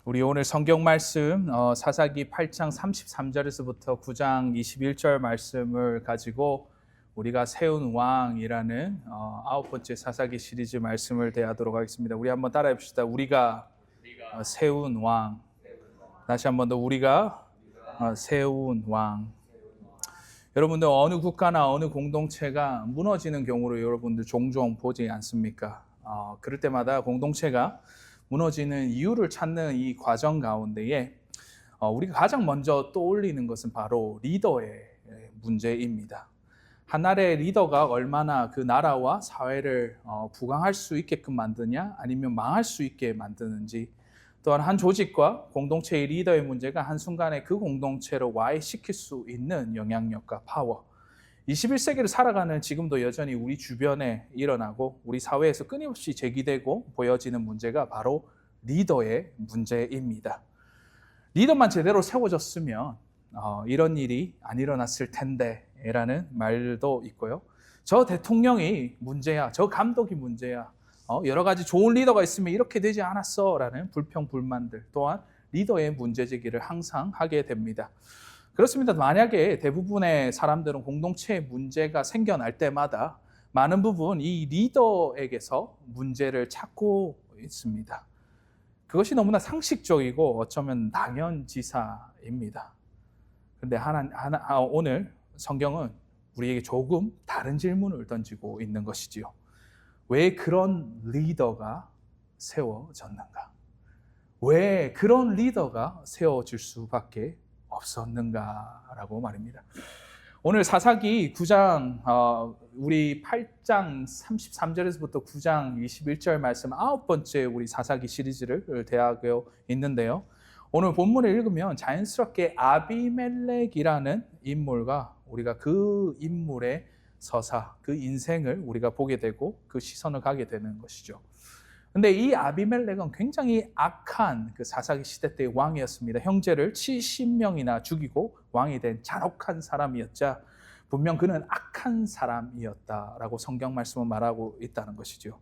우리 오늘 성경 말씀 사사기 8장 33절에서부터 9장 21절 말씀을 가지고 우리가 세운 왕이라는 아홉 번째 사사기 시리즈 말씀을 대하도록 하겠습니다. 우리 한번 따라해 봅시다. 우리가 세운 왕. 다시 한번 더 우리가 세운 왕. 여러분들 어느 국가나 어느 공동체가 무너지는 경우를 여러분들 종종 보지 않습니까? 그럴 때마다 공동체가 무너지는 이유를 찾는 이 과정 가운데에 우리가 가장 먼저 떠올리는 것은 바로 리더의 문제입니다. 한 나라의 리더가 얼마나 그 나라와 사회를 부강할 수 있게끔 만드냐 아니면 망할 수 있게 만드는지, 또한 한 조직과 공동체의 리더의 문제가 한순간에 그 공동체를 와해시킬 수 있는 영향력과 파워, 21세기를 살아가는 지금도 여전히 우리 주변에 일어나고 우리 사회에서 끊임없이 제기되고 보여지는 문제가 바로 리더의 문제입니다. 리더만 제대로 세워졌으면 이런 일이 안 일어났을 텐데 라는 말도 있고요. 저 대통령이 문제야, 저 감독이 문제야, 여러 가지 좋은 리더가 있으면 이렇게 되지 않았어 라는 불평 불만들 또한 리더의 문제제기를 항상 하게 됩니다. 그렇습니다. 만약에 대부분의 사람들은 공동체에 문제가 생겨날 때마다 많은 부분 이 리더에게서 문제를 찾고 있습니다. 그것이 너무나 상식적이고 어쩌면 당연지사입니다. 그런데 오늘 성경은 우리에게 조금 다른 질문을 던지고 있는 것이지요. 왜 그런 리더가 세워졌는가? 왜 그런 리더가 세워질 수밖에 없었는가라고 말입니다. 오늘 사사기 9장 우리 8장 33절에서부터 9장 21절 말씀 아홉 번째 우리 사사기 시리즈를 대하고 있는데요. 오늘 본문을 읽으면 자연스럽게 아비멜렉이라는 인물과 우리가 그 인물의 서사, 그 인생을 우리가 보게 되고 그 시선을 가게 되는 것이죠. 근데 이 아비멜렉은 굉장히 악한 그 사사기 시대 때의 왕이었습니다. 형제를 70명이나 죽이고 왕이 된 잔혹한 사람이었자 분명 그는 악한 사람이었다라고 성경 말씀은 말하고 있다는 것이죠.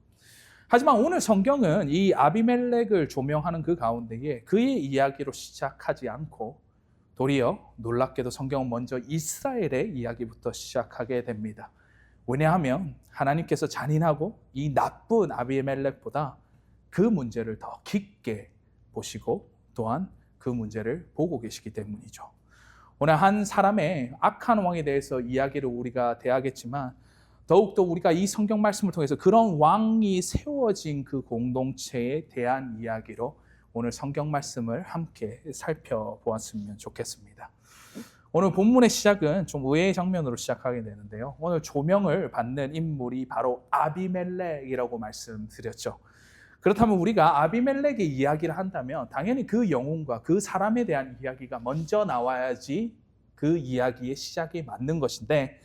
하지만 오늘 성경은 이 아비멜렉을 조명하는 그 가운데에 그의 이야기로 시작하지 않고 도리어 놀랍게도 성경은 먼저 이스라엘의 이야기부터 시작하게 됩니다. 왜냐하면 하나님께서 잔인하고 이 나쁜 아비멜렉보다 그 문제를 더 깊게 보시고 또한 그 문제를 보고 계시기 때문이죠. 오늘 한 사람의 악한 왕에 대해서 이야기를 우리가 대하겠지만 더욱더 우리가 이 성경 말씀을 통해서 그런 왕이 세워진 그 공동체에 대한 이야기로 오늘 성경 말씀을 함께 살펴보았으면 좋겠습니다. 오늘 본문의 시작은 좀 의외의 장면으로 시작하게 되는데요. 오늘 조명을 받는 인물이 바로 아비멜렉이라고 말씀드렸죠. 그렇다면 우리가 아비멜렉의 이야기를 한다면 당연히 그 영웅과 그 사람에 대한 이야기가 먼저 나와야지 그 이야기의 시작이 맞는 것인데,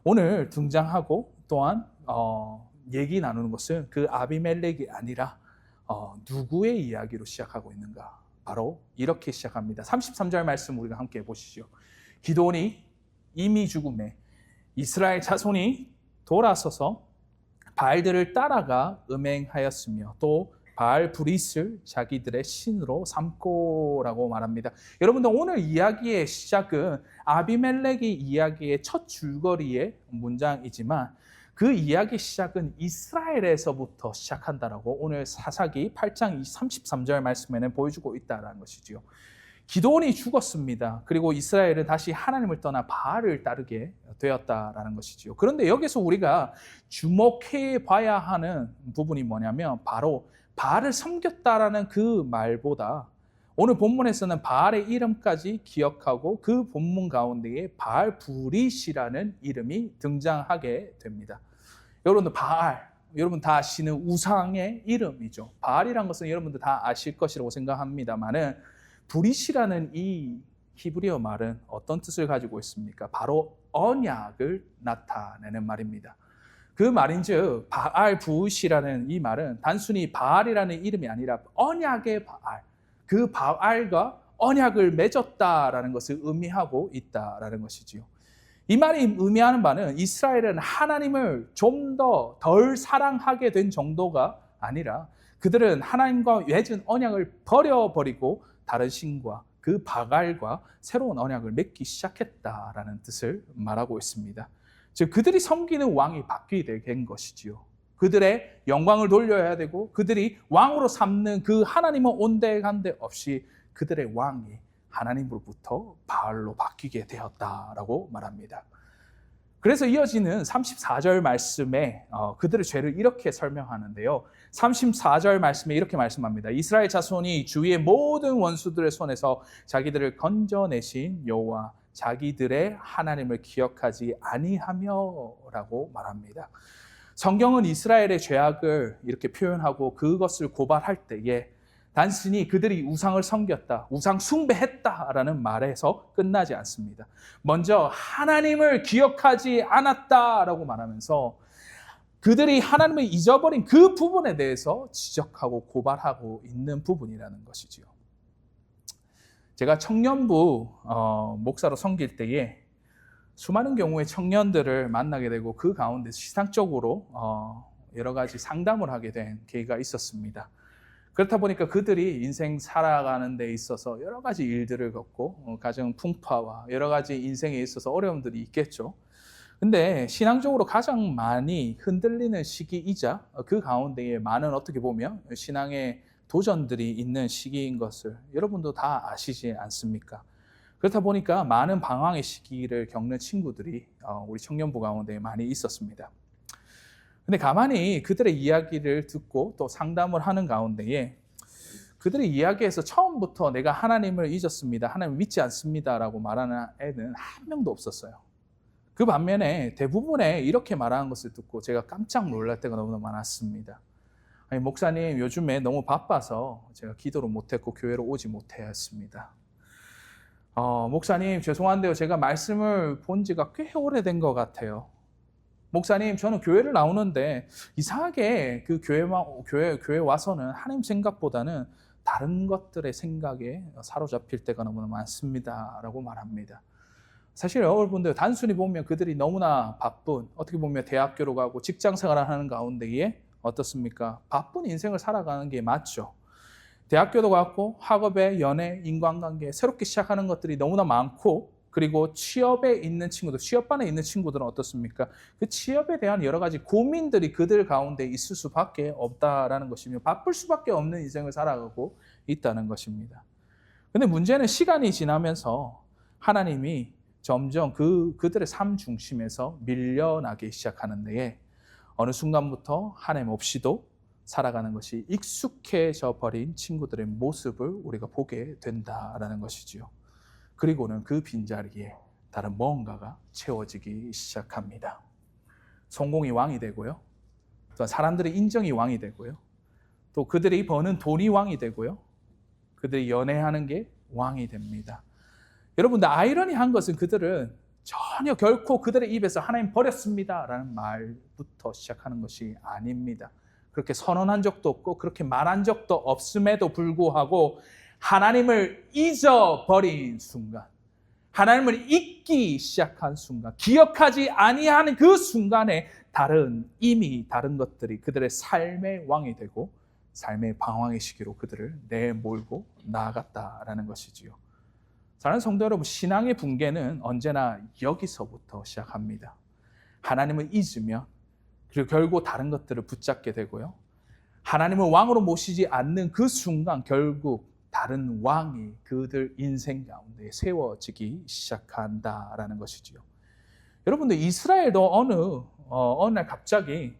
오늘 등장하고 또한 얘기 나누는 것은 그 아비멜렉이 아니라 누구의 이야기로 시작하고 있는가? 바로 이렇게 시작합니다. 33절 말씀 우리가 함께 보시죠. 기드온이 이미 죽음에 이스라엘 자손이 돌아서서 바알들을 따라가 음행하였으며 또 바알 브릿을 자기들의 신으로 삼고라고 말합니다. 여러분들 오늘 이야기의 시작은 아비멜렉의 이야기의 첫 줄거리의 문장이지만 그 이야기 시작은 이스라엘에서부터 시작한다라고 오늘 사사기 8장 33절 말씀에는 보여주고 있다는 것이지요. 기드온이 죽었습니다. 그리고 이스라엘은 다시 하나님을 떠나 바알을 따르게 되었다라는 것이지요. 그런데 여기서 우리가 주목해 봐야 하는 부분이 뭐냐면 바로 바알을 섬겼다라는 그 말보다 오늘 본문에서는 바알의 이름까지 기억하고 그 본문 가운데에 바알 브릿이라는 이름이 등장하게 됩니다. 여러분들 바알, 여러분 다 아시는 우상의 이름이죠. 바알이라는 것은 여러분들 다 아실 것이라고 생각합니다만은 브릿이라는 이 히브리어 말은 어떤 뜻을 가지고 있습니까? 바로 언약을 나타내는 말입니다. 그 말인즉 바알 브릿이라는 이 말은 단순히 바알이라는 이름이 아니라 언약의 바알, 그 바알과 언약을 맺었다라는 것을 의미하고 있다라는 것이지요. 이 말이 의미하는 바는 이스라엘은 하나님을 좀 더 덜 사랑하게 된 정도가 아니라 그들은 하나님과 맺은 언약을 버려버리고 다른 신과 그 바갈과 새로운 언약을 맺기 시작했다라는 뜻을 말하고 있습니다. 즉 그들이 섬기는 왕이 바뀌게 된 것이지요. 그들의 영광을 돌려야 되고 그들이 왕으로 삼는 그 하나님은 온데간데 없이 그들의 왕이 하나님으로부터 바알로 바뀌게 되었다라고 말합니다. 그래서 이어지는 34절 말씀에 그들의 죄를 이렇게 설명하는데요. 34절 말씀에 이렇게 말씀합니다. 이스라엘 자손이 주위의 모든 원수들의 손에서 자기들을 건져내신 여호와 자기들의 하나님을 기억하지 아니하며라고 말합니다. 성경은 이스라엘의 죄악을 이렇게 표현하고 그것을 고발할 때에 단순히 그들이 우상을 섬겼다, 우상 숭배했다라는 말에서 끝나지 않습니다. 먼저 하나님을 기억하지 않았다라고 말하면서 그들이 하나님을 잊어버린 그 부분에 대해서 지적하고 고발하고 있는 부분이라는 것이지요. 제가 청년부 목사로 섬길 때에 수많은 경우에 청년들을 만나게 되고 그 가운데 시상적으로 여러 가지 상담을 하게 된 계기가 있었습니다. 그렇다 보니까 그들이 인생 살아가는 데 있어서 여러 가지 일들을 겪고 가정 풍파와 여러 가지 인생에 있어서 어려움들이 있겠죠. 근데 신앙적으로 가장 많이 흔들리는 시기이자 그 가운데에 많은 어떻게 보면 신앙의 도전들이 있는 시기인 것을 여러분도 다 아시지 않습니까? 그렇다 보니까 많은 방황의 시기를 겪는 친구들이 우리 청년부 가운데 많이 있었습니다. 근데 가만히 그들의 이야기를 듣고 또 상담을 하는 가운데에 그들의 이야기에서 처음부터 내가 하나님을 잊었습니다, 하나님을 믿지 않습니다라고 말하는 애는 한 명도 없었어요. 그 반면에 대부분의 이렇게 말하는 것을 듣고 제가 깜짝 놀랄 때가 너무나 많았습니다. 아니, 목사님 요즘에 너무 바빠서 제가 기도를 못했고 교회로 오지 못했습니다. 목사님 죄송한데요, 제가 말씀을 본 지가 꽤 오래된 것 같아요. 목사님 저는 교회를 나오는데 이상하게 그 교회 와서는 하나님 생각보다는 다른 것들의 생각에 사로잡힐 때가 너무나 많습니다 라고 말합니다. 사실 여러분들 단순히 보면 그들이 너무나 바쁜, 어떻게 보면 대학교로 가고 직장생활을 하는 가운데에 어떻습니까? 바쁜 인생을 살아가는 게 맞죠. 대학교도 갔고 학업에 연애, 인간관계 새롭게 시작하는 것들이 너무나 많고, 그리고 취업에 있는 친구들, 취업반에 있는 친구들은 어떻습니까? 그 취업에 대한 여러 가지 고민들이 그들 가운데 있을 수밖에 없다라는 것이며 바쁠 수밖에 없는 인생을 살아가고 있다는 것입니다. 근데 문제는 시간이 지나면서 하나님이 점점 그들의 삶 중심에서 밀려나기 시작하는 데에 어느 순간부터 하나님 없이도 살아가는 것이 익숙해져 버린 친구들의 모습을 우리가 보게 된다라는 것이지요. 그리고는 그 빈자리에 다른 뭔가가 채워지기 시작합니다. 성공이 왕이 되고요. 또 사람들의 인정이 왕이 되고요. 또 그들이 버는 돈이 왕이 되고요. 그들이 연애하는 게 왕이 됩니다. 여러분들 아이러니한 것은 그들은 전혀 결코 그들의 입에서 하나님 버렸습니다라는 말부터 시작하는 것이 아닙니다. 그렇게 선언한 적도 없고 그렇게 말한 적도 없음에도 불구하고 하나님을 잊어버린 순간, 하나님을 잊기 시작한 순간, 기억하지 아니하는 그 순간에 이미 다른 것들이 그들의 삶의 왕이 되고 삶의 방황의 시기로 그들을 내몰고 나아갔다라는 것이지요. 사랑하는 성도 여러분, 신앙의 붕괴는 언제나 여기서부터 시작합니다. 하나님을 잊으면 그리고 결국 다른 것들을 붙잡게 되고요. 하나님을 왕으로 모시지 않는 그 순간 결국 다른 왕이 그들 인생 가운데 세워지기 시작한다라는 것이지요. 여러분들 이스라엘도 어느 날 갑자기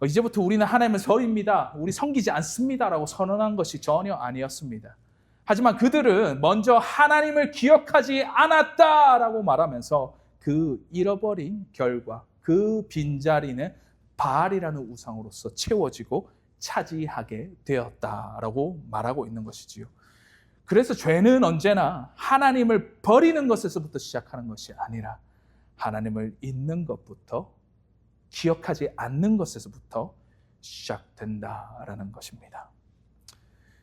이제부터 우리는 하나님을 버립니다, 우리 섬기지 않습니다라고 선언한 것이 전혀 아니었습니다. 하지만 그들은 먼저 하나님을 기억하지 않았다라고 말하면서 그 잃어버린 결과, 그 빈자리는 바알이라는 우상으로서 채워지고 차지하게 되었다라고 말하고 있는 것이지요. 그래서 죄는 언제나 하나님을 버리는 것에서부터 시작하는 것이 아니라 하나님을 잊는 것부터, 기억하지 않는 것에서부터 시작된다라는 것입니다.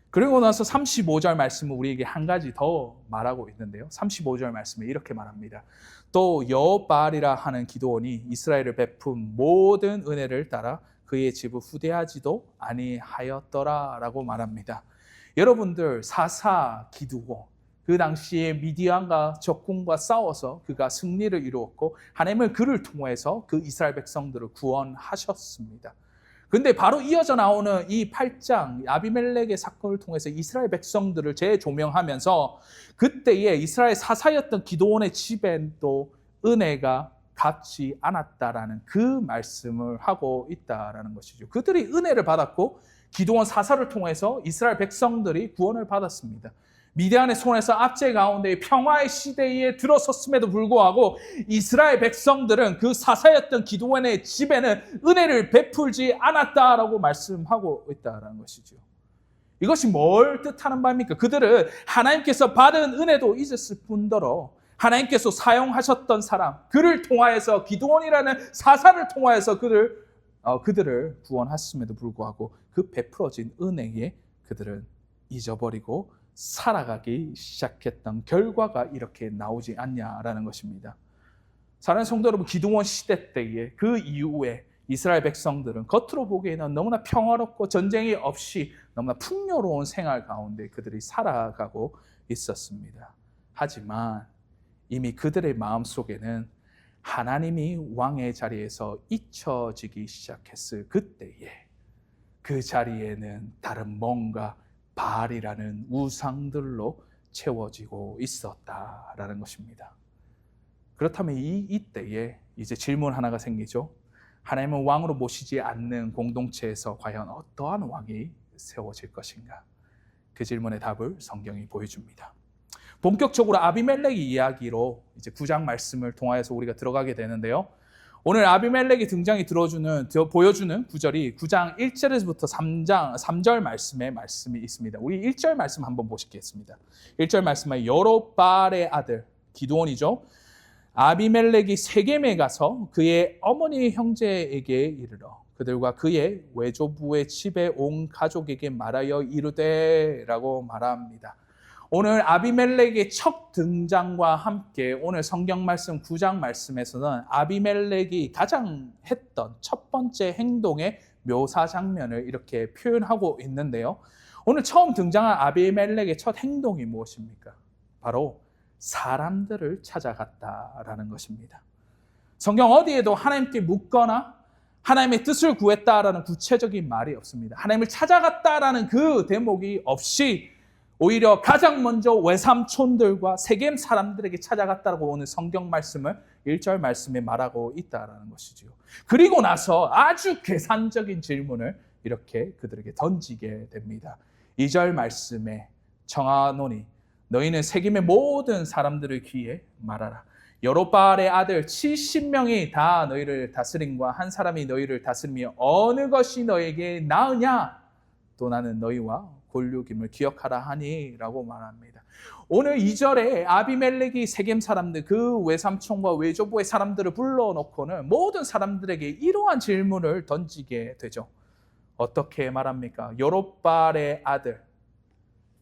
그리고 나서 35절 말씀은 우리에게 한 가지 더 말하고 있는데요. 35절 말씀에 이렇게 말합니다. 또 여호바알이라 하는 기드온이 이스라엘을 베푼 모든 은혜를 따라 그의 집을 후대하지도 아니하였더라라고 말합니다. 여러분들 사사 기드온, 그 당시에 미디안과 적군과 싸워서 그가 승리를 이루었고 하나님은 그를 통해서 그 이스라엘 백성들을 구원하셨습니다. 근데 바로 이어져 나오는 이 8장 아비멜렉의 사건을 통해서 이스라엘 백성들을 재조명하면서 그때에 이스라엘 사사였던 기드온의 집에도 은혜가 갚지 않았다라는 그 말씀을 하고 있다라는 것이죠. 그들이 은혜를 받았고 기드온 사사를 통해서 이스라엘 백성들이 구원을 받았습니다. 미디안의 손에서 압제 가운데 평화의 시대에 들어섰음에도 불구하고 이스라엘 백성들은 그 사사였던 기드온의 집에는 은혜를 베풀지 않았다라고 말씀하고 있다는 것이죠. 이것이 뭘 뜻하는 바입니까? 그들은 하나님께서 받은 은혜도 잊었을 뿐더러 하나님께서 사용하셨던 사람, 그를 통하여서 기드온이라는 사사를 통하여서 그들을 구원하셨음에도 불구하고 그 베풀어진 은혜에 그들은 잊어버리고 살아가기 시작했던 결과가 이렇게 나오지 않냐라는 것입니다. 사랑하는 성도 여러분, 기드온 시대 때에 그 이후에 이스라엘 백성들은 겉으로 보기에는 너무나 평화롭고 전쟁이 없이 너무나 풍요로운 생활 가운데 그들이 살아가고 있었습니다. 하지만 이미 그들의 마음속에는 하나님이 왕의 자리에서 잊혀지기 시작했을 그때에 그 자리에는 다른 뭔가 바알이라는 우상들로 채워지고 있었다라는 것입니다. 그렇다면 이때에 이제 질문 하나가 생기죠. 하나님은 왕으로 모시지 않는 공동체에서 과연 어떠한 왕이 세워질 것인가? 그 질문의 답을 성경이 보여줍니다. 본격적으로 아비멜렉 이야기로 이제 9장 말씀을 통하여서 우리가 들어가게 되는데요. 오늘 아비멜렉이 보여주는 구절이 9장 1절에서부터 3절 말씀이 있습니다. 우리 1절 말씀 한번 보시겠습니다. 1절 말씀은 여롯바알의 아들 기드온이죠. 아비멜렉이 세겜에 가서 그의 어머니 형제에게 이르러 그들과 그의 외조부의 집에 온 가족에게 말하여 이르되라고 말합니다. 오늘 아비멜렉의 첫 등장과 함께 오늘 성경 말씀 9장 말씀에서는 아비멜렉이 가장 했던 첫 번째 행동의 묘사 장면을 이렇게 표현하고 있는데요. 오늘 처음 등장한 아비멜렉의 첫 행동이 무엇입니까? 바로 사람들을 찾아갔다라는 것입니다. 성경 어디에도 하나님께 묻거나 하나님의 뜻을 구했다라는 구체적인 말이 없습니다. 하나님을 찾아갔다라는 그 대목이 없이 오히려 가장 먼저 외삼촌들과 세겜 사람들에게 찾아갔다고 오늘 성경 말씀을 1절 말씀에 말하고 있다는 것이죠. 그리고 나서 아주 계산적인 질문을 이렇게 그들에게 던지게 됩니다. 2절 말씀에 청하노니 너희는 세겜의 모든 사람들을 귀에 말하라. 여롯바알의 아들 70명이 다 너희를 다스림과 한 사람이 너희를 다스리며 어느 것이 너에게 나으냐? 또 나는 너희와 골육임을 기억하라 하니 라고 말합니다. 오늘 2절에 아비멜렉이 세겜 사람들, 그 외삼촌과 외조부의 사람들을 불러놓고는 모든 사람들에게 이러한 질문을 던지게 되죠. 어떻게 말합니까? 여롯바알의 아들,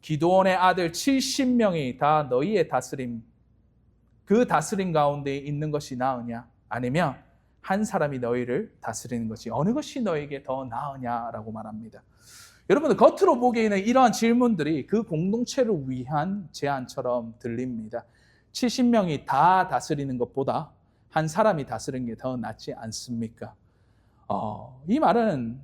기드온의 아들 70명이 다 너희의 다스림, 그 다스림 가운데 있는 것이 나으냐? 아니면 한 사람이 너희를 다스리는 것이 어느 것이 너에게 더 나으냐라고 말합니다. 여러분들 겉으로 보기에는 이러한 질문들이 그 공동체를 위한 제안처럼 들립니다. 70명이 다 다스리는 것보다 한 사람이 다스리는 게 더 낫지 않습니까? 이 말은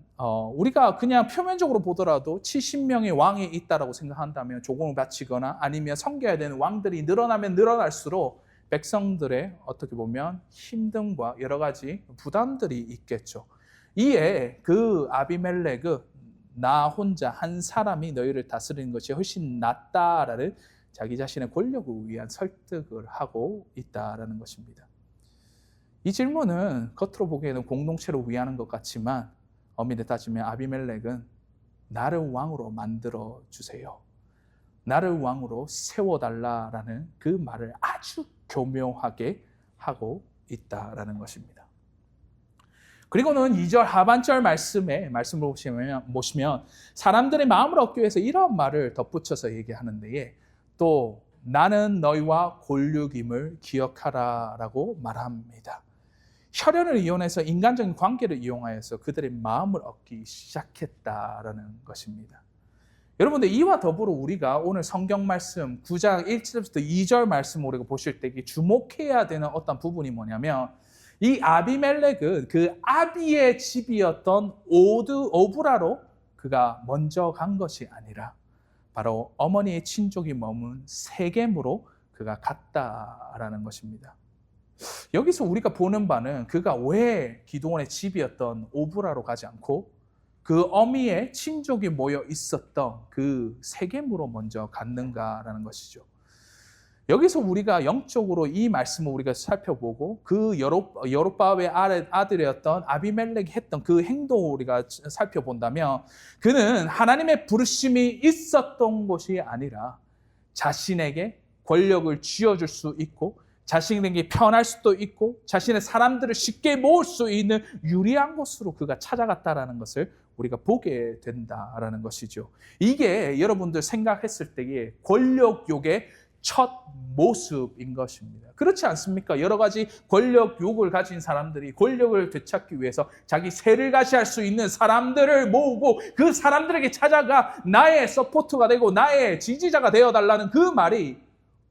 우리가 그냥 표면적으로 보더라도 70명의 왕이 있다라고 생각한다면 조공을 바치거나 아니면 섬겨야 되는 왕들이 늘어나면 늘어날수록 백성들의 어떻게 보면 힘듦과 여러 가지 부담들이 있겠죠. 이에 그 아비멜렉은 나 혼자 한 사람이 너희를 다스리는 것이 훨씬 낫다라는 자기 자신의 권력을 위한 설득을 하고 있다라는 것입니다. 이 질문은 겉으로 보기에는 공동체를 위하는 것 같지만 엄밀히 따지면 아비멜렉은 나를 왕으로 만들어 주세요, 나를 왕으로 세워달라라는 그 말을 아주 교묘하게 하고 있다라는 것입니다. 그리고는 2절 하반절 말씀을 보시면 사람들의 마음을 얻기 위해서 이런 말을 덧붙여서 얘기하는데 또 나는 너희와 골육임을 기억하라 라고 말합니다. 혈연을 이용해서 인간적인 관계를 이용하여서 그들의 마음을 얻기 시작했다라는 것입니다. 여러분들 이와 더불어 우리가 오늘 성경 말씀 9장 1절부터 2절 말씀 우리가 보실 때 주목해야 되는 어떤 부분이 뭐냐면 이 아비멜렉은 그 아비의 집이었던 오브라로 그가 먼저 간 것이 아니라 바로 어머니의 친족이 머문 세겜으로 그가 갔다라는 것입니다. 여기서 우리가 보는 바는 그가 왜 기드온의 집이었던 오브라로 가지 않고 그 어미의 친족이 모여 있었던 그 세겜으로 먼저 갔는가라는 것이죠. 여기서 우리가 영적으로 이 말씀을 우리가 살펴보고 그 여롯바알의 아들이었던 아비멜렉이 했던 그 행동을 우리가 살펴본다면 그는 하나님의 부르심이 있었던 것이 아니라 자신에게 권력을 쥐어줄 수 있고 자신에게 편할 수도 있고 자신의 사람들을 쉽게 모을 수 있는 유리한 곳으로 그가 찾아갔다라는 것을 우리가 보게 된다라는 것이죠. 이게 여러분들 생각했을 때의 권력욕의 첫 모습인 것입니다. 그렇지 않습니까? 여러 가지 권력욕을 가진 사람들이 권력을 되찾기 위해서 자기 세를 가시할 수 있는 사람들을 모으고 그 사람들에게 찾아가 나의 서포트가 되고 나의 지지자가 되어달라는 그 말이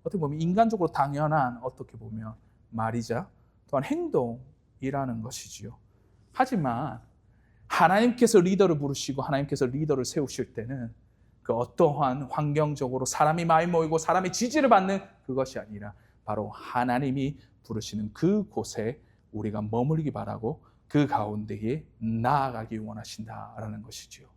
어떻게 보면 인간적으로 당연한 어떻게 보면 말이자 또한 행동이라는 것이지요. 하지만 하나님께서 리더를 부르시고 하나님께서 리더를 세우실 때는 그 어떠한 환경적으로 사람이 많이 모이고 사람의 지지를 받는 그것이 아니라 바로 하나님이 부르시는 그곳에 우리가 머물기 바라고 그 가운데에 나아가기 원하신다라는 것이지요.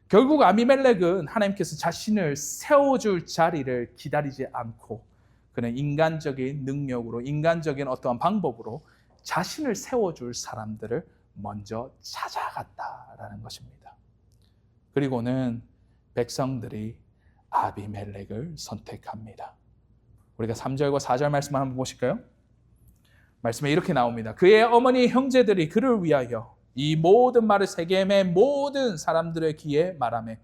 결국 아비멜렉은 하나님께서 자신을 세워줄 자리를 기다리지 않고 그는 인간적인 능력으로 인간적인 어떠한 방법으로 자신을 세워줄 사람들을 먼저 찾아갔다라는 것입니다. 그리고는 백성들이 아비멜렉을 선택합니다. 우리가 3절과 4절 말씀을 한번 보실까요? 말씀에 이렇게 나옵니다. 그의 어머니 형제들이 그를 위하여 이 모든 말을 세겜의 모든 사람들의 귀에 말하며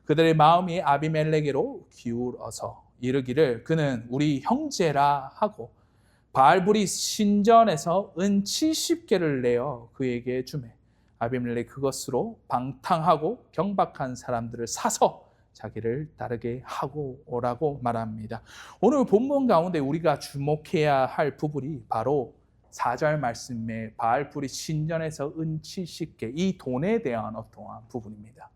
그들의 마음이 아비멜렉에게로 기울어서 이르기를 그는 우리 형제라 하고 바알불이 신전에서 은 70개를 내어 그에게 주매 아비멜렉 그것으로 방탕하고 경박한 사람들을 사서 자기를 따르게 하고 오라고 말합니다. 오늘 본문 가운데 우리가 주목해야 할 부분이 바로 4절 말씀에 바알불이 신전에서 은 70개 이 돈에 대한 어떠한 부분입니다.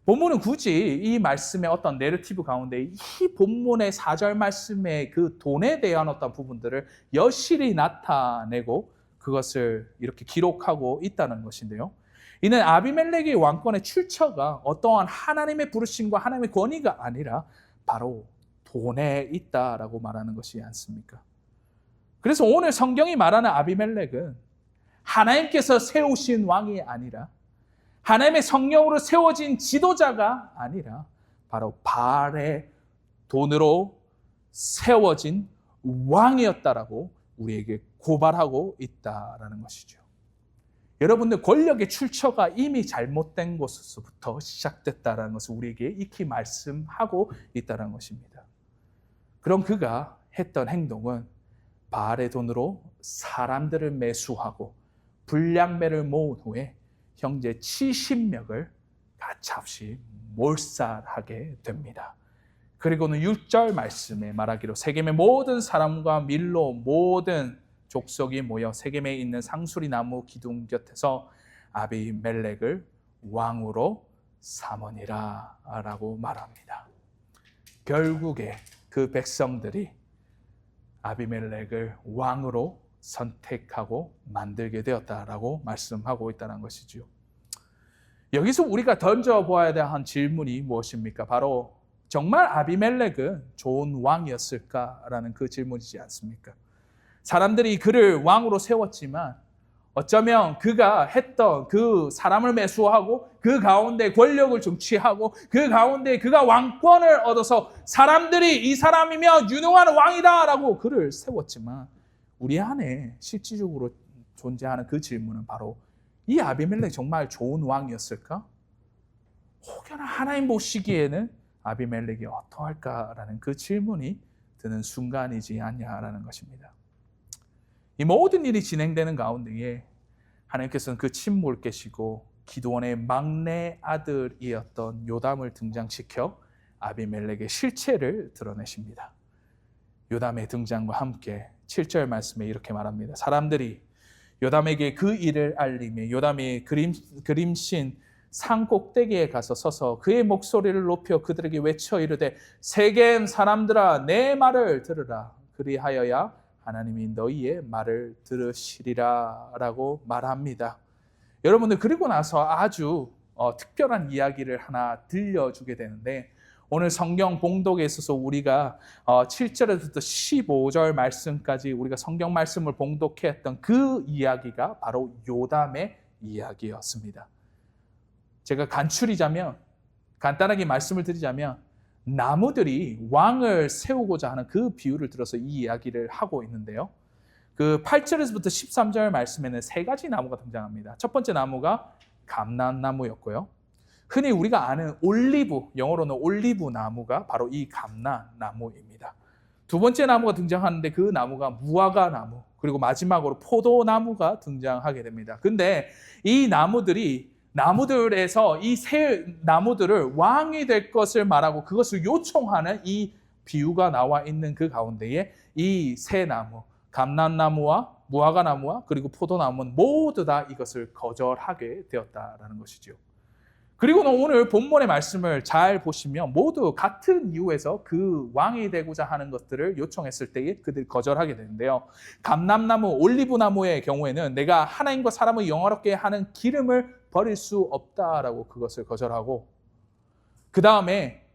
본문은 굳이 이 말씀의 어떤 내러티브 가운데 이 본문의 4절 말씀의 그 돈에 대한 어떤 부분들을 여실히 나타내고 그것을 이렇게 기록하고 있다는 것인데요. 이는 아비멜렉의 왕권의 출처가 어떠한 하나님의 부르심과 하나님의 권위가 아니라 바로 돈에 있다라고 말하는 것이 않습니까? 그래서 오늘 성경이 말하는 아비멜렉은 하나님께서 세우신 왕이 아니라 하나님의 성령으로 세워진 지도자가 아니라 바로 바알의 돈으로 세워진 왕이었다라고 우리에게 고발하고 있다라는 것이죠. 여러분들 권력의 출처가 이미 잘못된 곳에서부터 시작됐다는 것을 우리에게 익히 말씀하고 있다는 것입니다. 그럼 그가 했던 행동은 바알의 돈으로 사람들을 매수하고 불량배를 모은 후에 형제 70명을 가차없이 몰살하게 됩니다. 그리고는 6절 말씀에 말하기로 세겜의 모든 사람과 밀로 모든 족속이 모여 세겜에 있는 상수리 나무 기둥 곁에서 아비멜렉을 왕으로 삼으니라 라고 말합니다. 결국에 그 백성들이 아비멜렉을 왕으로 선택하고 만들게 되었다라고 말씀하고 있다는 것이죠. 여기서 우리가 던져보아야 할 질문이 무엇입니까? 바로 정말 아비멜렉은 좋은 왕이었을까라는 그 질문이지 않습니까? 사람들이 그를 왕으로 세웠지만 어쩌면 그가 했던 그 사람을 매수하고 그 가운데 권력을 정치하고 그 가운데 그가 왕권을 얻어서 사람들이 이 사람이면 유능한 왕이다라고 그를 세웠지만 우리 안에 실질적으로 존재하는 그 질문은 바로 이 아비멜렉 정말 좋은 왕이었을까? 혹여나 하나님 보시기에는 아비멜렉이 어떠할까라는 그 질문이 드는 순간이지 않냐라는 것입니다. 이 모든 일이 진행되는 가운데에 하나님께서는 그 침몰 깨시고 기드온의 막내 아들이었던 요담을 등장시켜 아비멜렉의 실체를 드러내십니다. 요담의 등장과 함께 7절 말씀에 이렇게 말합니다. 사람들이 요담에게 그 일을 알리며 요담이 그림신 산 꼭대기에 가서 서서 그의 목소리를 높여 그들에게 외쳐 이르되 세겜 사람들아 내 말을 들으라. 그리하여야 하나님이 너희의 말을 들으시리라 라고 말합니다. 여러분들 그리고 나서 아주 특별한 이야기를 하나 들려주게 되는데 오늘 성경 봉독에 있어서 우리가 7절에서부터 15절 말씀까지 우리가 성경 말씀을 봉독했던 그 이야기가 바로 요담의 이야기였습니다. 제가 간단하게 말씀을 드리자면 나무들이 왕을 세우고자 하는 그 비유를 들어서 이 이야기를 하고 있는데요. 그 8절에서부터 13절 말씀에는 세 가지 나무가 등장합니다. 첫 번째 나무가 감람나무였고요. 흔히 우리가 아는 올리브, 영어로는 올리브 나무가 바로 이 감람나무입니다. 두 번째 나무가 등장하는데 그 나무가 무화과 나무, 그리고 마지막으로 포도나무가 등장하게 됩니다. 근데 이 나무들에서 이 세 나무들을 왕이 될 것을 말하고 그것을 요청하는 이 비유가 나와 있는 그 가운데에 이 세 나무, 감람나무와 무화과나무와 그리고 포도나무는 모두 다 이것을 거절하게 되었다라는 것이죠. 그리고는 오늘 본문의 말씀을 잘 보시면 모두 같은 이유에서 그 왕이 되고자 하는 것들을 요청했을 때에 그들이 거절하게 되는데요. 감람나무, 올리브나무의 경우에는 내가 하나님과 사람을 영화롭게 하는 기름을 버릴 수 없다라고 그것을 거절하고, 그 다음에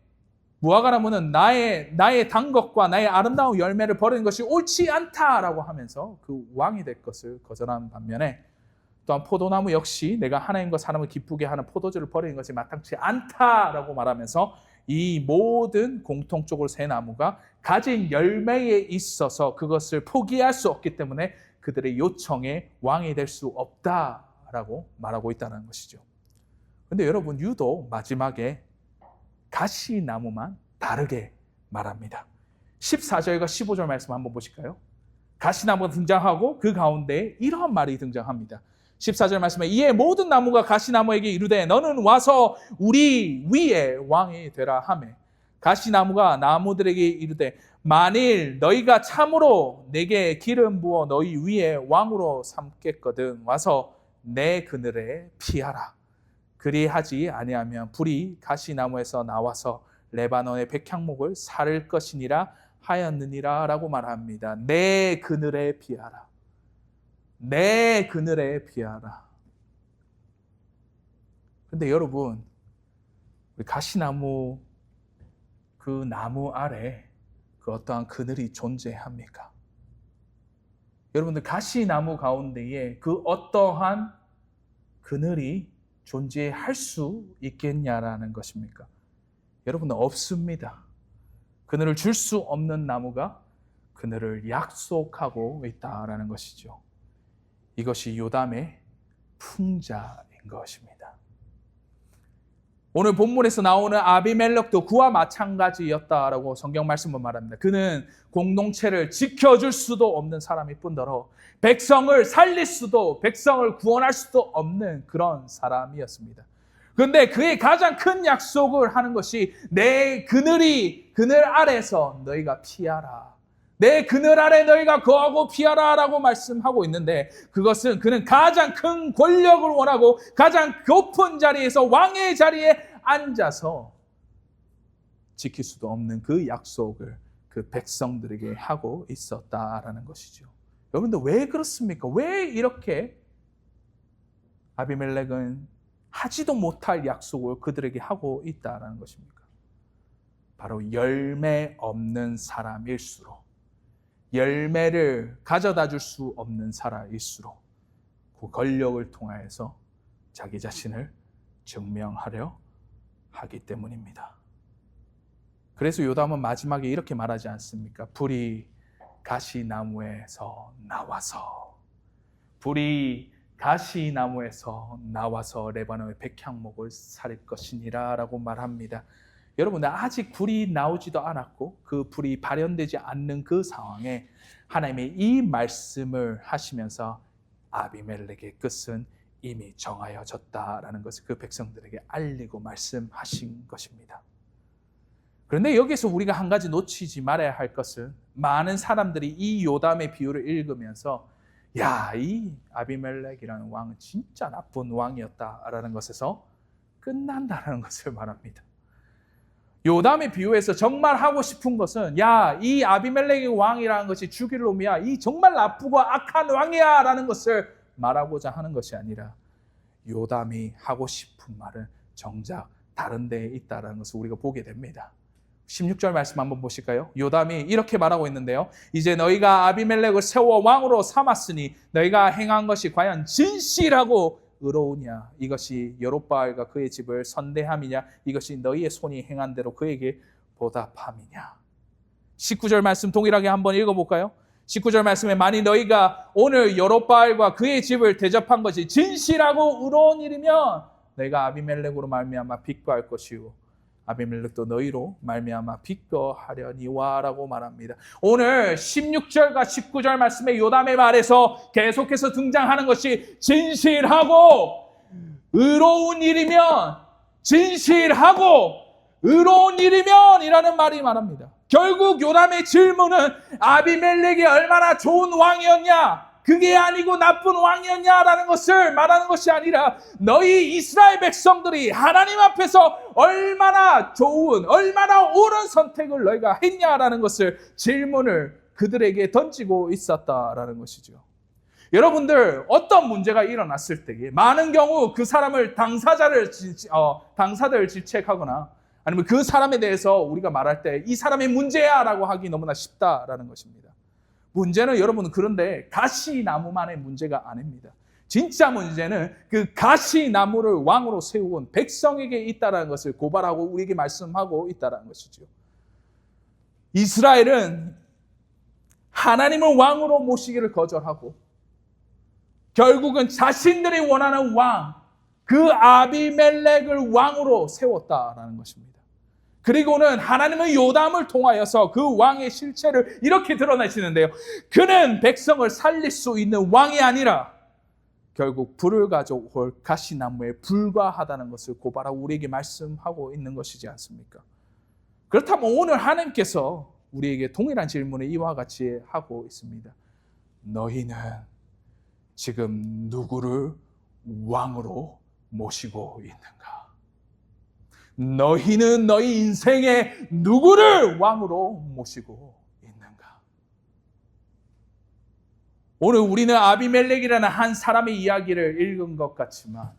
무화과나무는 나의 단 것과 나의 아름다운 열매를 버리는 것이 옳지 않다라고 하면서 그 왕이 될 것을 거절하는 반면에, 또한 포도나무 역시 내가 하나님과 사람을 기쁘게 하는 포도주를 버리는 것이 마땅치 않다라고 말하면서 이 모든 공통적으로 세 나무가 가진 열매에 있어서 그것을 포기할 수 없기 때문에 그들의 요청에 왕이 될 수 없다라고 말하고 있다는 것이죠. 그런데 여러분, 유독 마지막에 가시나무만 다르게 말합니다. 14절과 15절 말씀 한번 보실까요? 가시나무가 등장하고 그 가운데 이러한 말이 등장합니다. 14절 말씀에 이에 모든 나무가 가시나무에게 이르되 너는 와서 우리 위에 왕이 되라 하매, 가시나무가 나무들에게 이르되 만일 너희가 참으로 내게 기름 부어 너희 위에 왕으로 삼겠거든 와서 내 그늘에 피하라. 그리하지 아니하면 불이 가시나무에서 나와서 레바논의 백향목을 살 것이니라 하였느니라 라고 말합니다. 내 그늘에 피하라. 내 그늘에 피하라. 근데 여러분, 가시나무 그 나무 아래 그 어떠한 그늘이 존재합니까? 여러분들, 가시나무 가운데에 그 어떠한 그늘이 존재할 수 있겠냐라는 것입니까? 여러분, 없습니다. 그늘을 줄 수 없는 나무가 그늘을 약속하고 있다라는 것이죠. 이것이 요담의 풍자인 것입니다. 오늘 본문에서 나오는 아비멜렉도 그와 마찬가지였다라고 성경 말씀은 말합니다. 그는 공동체를 지켜줄 수도 없는 사람일 뿐더러 백성을 살릴 수도, 백성을 구원할 수도 없는 그런 사람이었습니다. 그런데 그의 가장 큰 약속을 하는 것이 내 그늘 아래서 너희가 피하라. 내 그늘 아래 너희가 거하고 피하라라고 말씀하고 있는데, 그것은 그는 가장 큰 권력을 원하고 가장 높은 자리에서 왕의 자리에 앉아서 지킬 수도 없는 그 약속을 그 백성들에게 하고 있었다라는 것이죠. 여러분들, 왜 그렇습니까? 왜 이렇게 아비멜렉은 하지도 못할 약속을 그들에게 하고 있다라는 것입니까? 바로 열매 없는 사람일수록, 열매를 가져다 줄 수 없는 사람일수록 그 권력을 통하여서 자기 자신을 증명하려 하기 때문입니다. 그래서 요담은 마지막에 이렇게 말하지 않습니까? 불이 가시나무에서 나와서, 불이 가시나무에서 나와서 레바논의 백향목을 살 것이니라 라고 말합니다. 여러분, 아직 불이 나오지도 않았고 그 불이 발현되지 않는 그 상황에 하나님의 이 말씀을 하시면서 아비멜렉의 끝은 이미 정하여졌다라는 것을 그 백성들에게 알리고 말씀하신 것입니다. 그런데 여기서 우리가 한 가지 놓치지 말아야 할 것은, 많은 사람들이 이 요담의 비유를 읽으면서 야, 이 아비멜렉이라는 왕은 진짜 나쁜 왕이었다라는 것에서 끝난다라는 것을 말합니다. 요담의 비유에서 정말 하고 싶은 것은, 야, 이 아비멜렉의 왕이라는 것이 죽일 놈이야, 이 정말 나쁘고 악한 왕이야 라는 것을 말하고자 하는 것이 아니라, 요담이 하고 싶은 말은 정작 다른 데에 있다는 것을 우리가 보게 됩니다. 16절 말씀 한번 보실까요? 요담이 이렇게 말하고 있는데요. 이제 너희가 아비멜렉을 세워 왕으로 삼았으니 너희가 행한 것이 과연 진실하고 의로우냐? 이것이 여롯바알과 그의 집을 선대함이냐? 이것이 너희의 손이 행한 대로 그에게 보답함이냐? 19절 말씀 동일하게 한번 읽어볼까요? 19절 말씀에 만일 너희가 오늘 여롯바알과 그의 집을 대접한 것이 진실하고 의로운 일이면 너희가 아비멜렉으로 말미암아 비교할 것이요 아비멜렉도 너희로 말미암아 비교하려니와 라고 말합니다. 오늘 16절과 19절 말씀의 요담의 말에서 계속해서 등장하는 것이 진실하고 의로운 일이면, 진실하고 의로운 일이면 이라는 말이 말합니다. 결국 요담의 질문은 아비멜렉이 얼마나 좋은 왕이었냐, 그게 아니고 나쁜 왕이었냐라는 것을 말하는 것이 아니라, 너희 이스라엘 백성들이 하나님 앞에서 얼마나 좋은, 얼마나 옳은 선택을 너희가 했냐라는 것을, 질문을 그들에게 던지고 있었다라는 것이죠. 여러분들, 어떤 문제가 일어났을 때에 많은 경우 그 사람을 당사자를 질책하거나 아니면 그 사람에 대해서 우리가 말할 때 이 사람의 문제야 라고 하기 너무나 쉽다라는 것입니다. 문제는 여러분, 그런데 가시나무만의 문제가 아닙니다. 진짜 문제는 그 가시나무를 왕으로 세운 백성에게 있다는 것을 고발하고 우리에게 말씀하고 있다는 것이죠. 이스라엘은 하나님을 왕으로 모시기를 거절하고 결국은 자신들이 원하는 왕, 그 아비멜렉을 왕으로 세웠다라는 것입니다. 그리고는 하나님의 요담을 통하여서 그 왕의 실체를 이렇게 드러내시는데요. 그는 백성을 살릴 수 있는 왕이 아니라 결국 불을 가져올 가시나무에 불과하다는 것을 고발하고 우리에게 말씀하고 있는 것이지 않습니까? 그렇다면 오늘 하나님께서 우리에게 동일한 질문을 이와 같이 하고 있습니다. 너희는 지금 누구를 왕으로 모시고 있는가? 너희는 너희 인생에 누구를 왕으로 모시고 있는가? 오늘 우리는 아비멜렉이라는 한 사람의 이야기를 읽은 것 같지만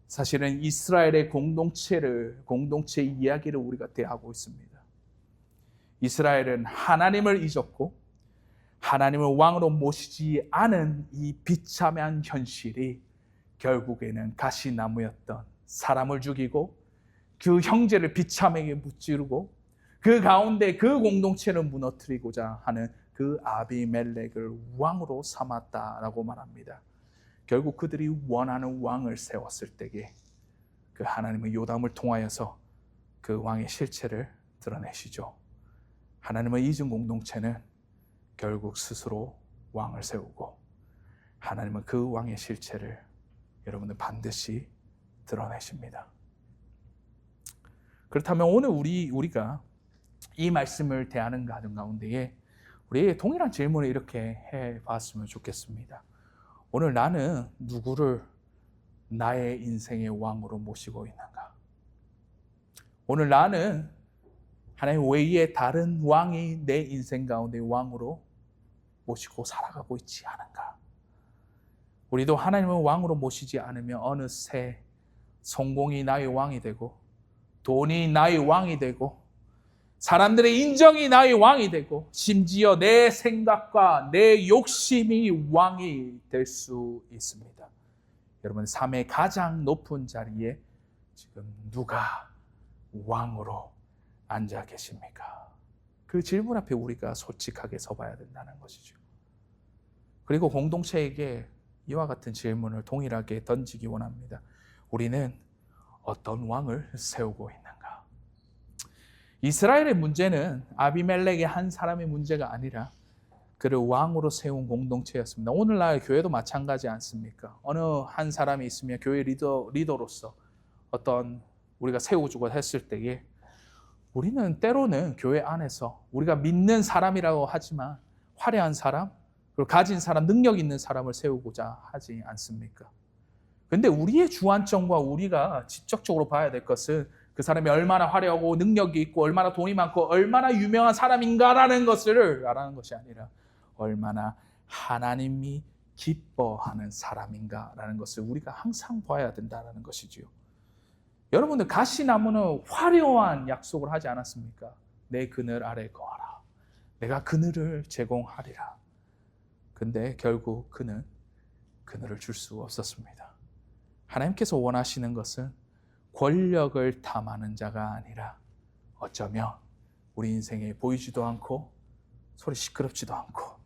사실은 이스라엘의 공동체 이야기를 우리가 대하고 있습니다. 이스라엘은 하나님을 잊었고 하나님을 왕으로 모시지 않은 이 비참한 현실이 결국에는 가시나무였던 사람을 죽이고 그 형제를 비참하게 무찌르고 그 가운데 그 공동체를 무너뜨리고자 하는 그 아비멜렉을 왕으로 삼았다라고 말합니다. 결국 그들이 원하는 왕을 세웠을 때에 그 하나님의 요담을 통하여서 그 왕의 실체를 드러내시죠. 하나님의 잊은 공동체는 결국 스스로 왕을 세우고 하나님은 그 왕의 실체를 여러분들 반드시 드러내십니다. 그렇다면 오늘 우리가 이 말씀을 대하는 가운데에 우리의 동일한 질문을 이렇게 해봤으면 좋겠습니다. 오늘 나는 누구를 나의 인생의 왕으로 모시고 있는가? 오늘 나는 하나님 외에 다른 왕이 내 인생 가운데 왕으로 모시고 살아가고 있지 않은가? 우리도 하나님을 왕으로 모시지 않으면 어느새 성공이 나의 왕이 되고 돈이 나의 왕이 되고 사람들의 인정이 나의 왕이 되고 심지어 내 생각과 내 욕심이 왕이 될 수 있습니다. 여러분, 삶의 가장 높은 자리에 지금 누가 왕으로 앉아 계십니까? 그 질문 앞에 우리가 솔직하게 서봐야 된다는 것이죠. 그리고 공동체에게 이와 같은 질문을 동일하게 던지기 원합니다. 우리는 어떤 왕을 세우고 있는가? 이스라엘의 문제는 아비멜렉의 한 사람의 문제가 아니라 그를 왕으로 세운 공동체였습니다. 오늘날 교회도 마찬가지 않습니까? 어느 한 사람이 있으면 교회 리더로서 어떤 우리가 세워주고 했을 때에 우리는 때로는 교회 안에서 우리가 믿는 사람이라고 하지만 화려한 사람, 그리고 가진 사람, 능력 있는 사람을 세우고자 하지 않습니까? 근데 우리의 주안점과 우리가 직접적으로 봐야 될 것은 그 사람이 얼마나 화려하고 능력이 있고 얼마나 돈이 많고 얼마나 유명한 사람인가라는 것을 알아는 것이 아니라 얼마나 하나님이 기뻐하는 사람인가라는 것을 우리가 항상 봐야 된다는 것이지요. 여러분들 가시나무는 화려한 약속을 하지 않았습니까? 내 그늘 아래 거하라. 내가 그늘을 제공하리라. 근데 결국 그는 그늘을 줄 수 없었습니다. 하나님께서 원하시는 것은 권력을 탐하는 자가 아니라 어쩌면 우리 인생에 보이지도 않고 소리 시끄럽지도 않고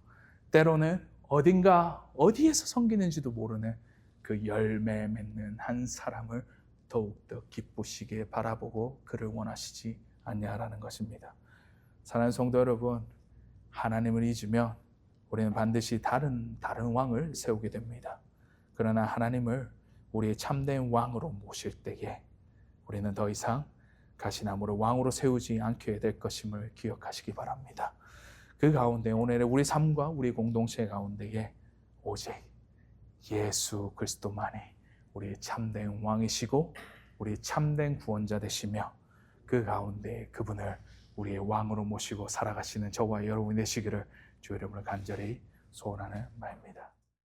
때로는 어디에서 섬기는지도 모르는 그 열매 맺는 한 사람을 더욱더 기쁘시게 바라보고 그를 원하시지 않냐라는 것입니다. 사랑하는 성도 여러분, 하나님을 잊으면 우리는 반드시 다른 왕을 세우게 됩니다. 그러나 하나님을 우리의 참된 왕으로 모실 때에 우리는 더 이상 가시나무를 왕으로 세우지 않게 될 것임을 기억하시기 바랍니다. 그 가운데 오늘의 우리 삶과 우리 공동체 가운데에 오직 예수 그리스도만이 우리의 참된 왕이시고 우리의 참된 구원자 되시며 그 가운데 그분을 우리의 왕으로 모시고 살아가시는 저와 여러분이 되시기를 주의 이름으로 간절히 소원하는 바입니다.